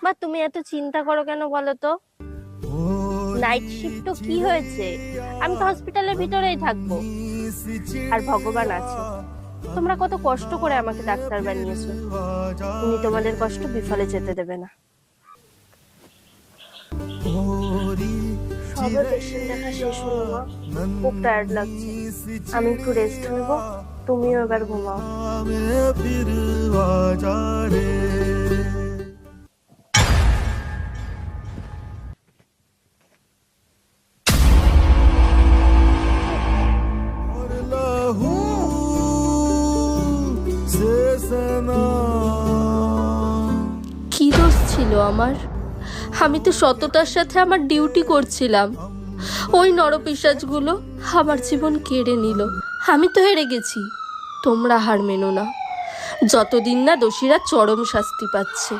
মা তুমি এত চিন্তা করো কেন বলো তো? নাইট শিফট তো কি হয়েছে? আমি তো হসপিটালের ভিতরেই থাকবো। আর ভগবান আছে, তোমরা কত কষ্ট করে আমাকে ডাক্তার বানিয়েছো, উনি তোমাদের কষ্ট বিফলে যেতে দেবে না। সবে পেশেন্ট দেখা শেষ হলো মা, খুব টায়ার্ড লাগছে, আমি একটু রেস্ট নেব, তুমিও এবার ঘুমাও। কি দোষ ছিল আমার? আমি তো সততার সাথে আমার ডিউটি করছিলাম, ওই নরপিশাচগুলো আমার জীবন কেড়ে নিল। আমি তো হেরে গেছি, তোমরা হার মেনো না, যতদিন না দোষীরা চরম শাস্তি পাচ্ছে।